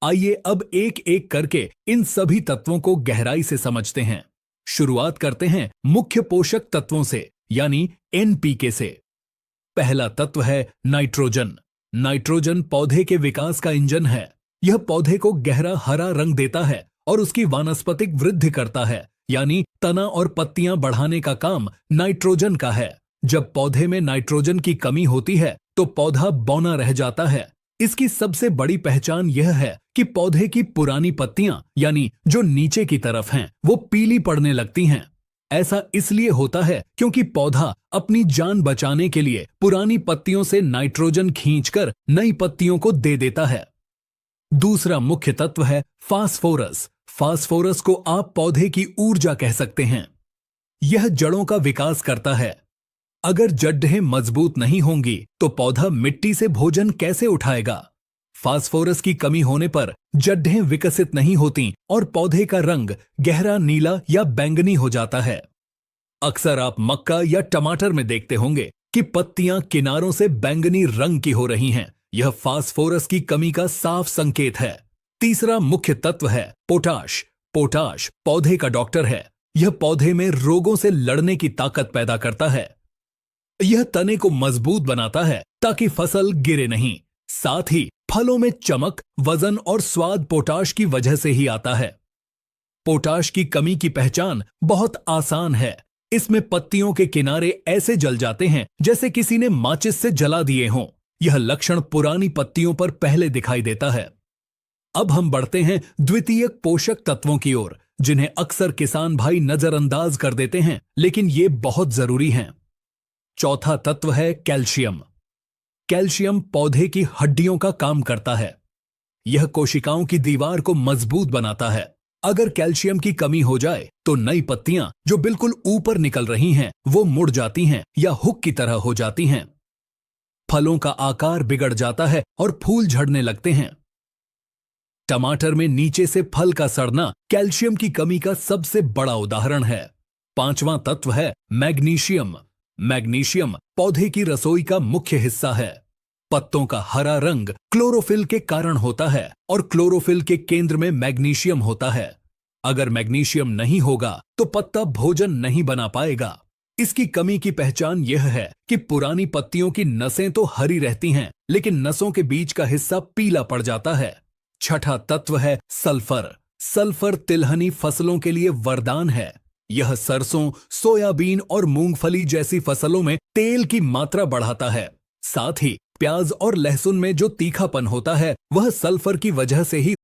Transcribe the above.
आइए अब एक एक करके इन सभी तत्वों को गहराई से समझते हैं। शुरुआत करते हैं मुख्य पोषक तत्वों से, यानी एनपीके से। पहला तत्व है नाइट्रोजन। नाइट्रोजन पौधे के विकास का इंजन है। यह पौधे को गहरा हरा रंग देता है और उसकी वानस्पतिक वृद्धि करता है, यानी तना और पत्तियां बढ़ाने का काम नाइट्रोजन का है। जब पौधे में नाइट्रोजन की कमी होती है तो पौधा बौना रह जाता है। इसकी सबसे बड़ी पहचान यह है कि पौधे की पुरानी पत्तियां, यानी जो नीचे की तरफ हैं, वो पीली पड़ने लगती हैं। ऐसा इसलिए होता है क्योंकि पौधा अपनी जान बचाने के लिए पुरानी पत्तियों से नाइट्रोजन खींचकर नई पत्तियों को दे देता है। दूसरा मुख्य तत्व है फास्फोरस। फास्फोरस को आप पौधे की ऊर्जा कह सकते हैं। यह जड़ों का विकास करता है। अगर जड़ें मजबूत नहीं होंगी तो पौधा मिट्टी से भोजन कैसे उठाएगा? फास्फोरस की कमी होने पर जड़ें विकसित नहीं होती और पौधे का रंग गहरा नीला या बैंगनी हो जाता है। अक्सर आप मक्का या टमाटर में देखते होंगे कि पत्तियां किनारों से बैंगनी रंग की हो रही हैं। यह फास्फोरस की कमी का साफ संकेत है। तीसरा मुख्य तत्व है पोटाश। पोटाश पौधे का डॉक्टर है। यह पौधे में रोगों से लड़ने की ताकत पैदा करता है। यह तने को मजबूत बनाता है ताकि फसल गिरे नहीं। साथ ही फलों में चमक, वजन और स्वाद पोटाश की वजह से ही आता है। पोटाश की कमी की पहचान बहुत आसान है। इसमें पत्तियों के किनारे ऐसे जल जाते हैं जैसे किसी ने माचिस से जला दिए हों। यह लक्षण पुरानी पत्तियों पर पहले दिखाई देता है। अब हम बढ़ते हैं द्वितीयक पोषक तत्वों की ओर, जिन्हें अक्सर किसान भाई नजरअंदाज कर देते हैं, लेकिन ये बहुत जरूरी हैं। चौथा तत्व है कैल्शियम। कैल्शियम पौधे की हड्डियों का काम करता है। यह कोशिकाओं की दीवार को मजबूत बनाता है। अगर कैल्शियम की कमी हो जाए तो नई पत्तियां जो बिल्कुल ऊपर निकल रही हैं, वो मुड़ जाती हैं या हुक की तरह हो जाती हैं। फलों का आकार बिगड़ जाता है और फूल झड़ने लगते हैं। टमाटर में नीचे से फल का सड़ना कैल्शियम की कमी का सबसे बड़ा उदाहरण है। पांचवां तत्व है मैग्नीशियम। मैग्नीशियम पौधे की रसोई का मुख्य हिस्सा है। पत्तों का हरा रंग क्लोरोफिल के कारण होता है और क्लोरोफिल के केंद्र में मैग्नीशियम होता है। अगर मैग्नीशियम नहीं होगा तो पत्ता भोजन नहीं बना पाएगा। इसकी कमी की पहचान यह है कि पुरानी पत्तियों की नसें तो हरी रहती हैं, लेकिन नसों के बीच का हिस्सा पीला पड़ जाता है। छठा तत्व है सल्फर। सल्फर तिलहनी फसलों के लिए वरदान है। यह सरसों, सोयाबीन और मूंगफली जैसी फसलों में तेल की मात्रा बढ़ाता है। साथ ही प्याज और लहसुन में जो तीखापन होता है, वह सल्फर की वजह से ही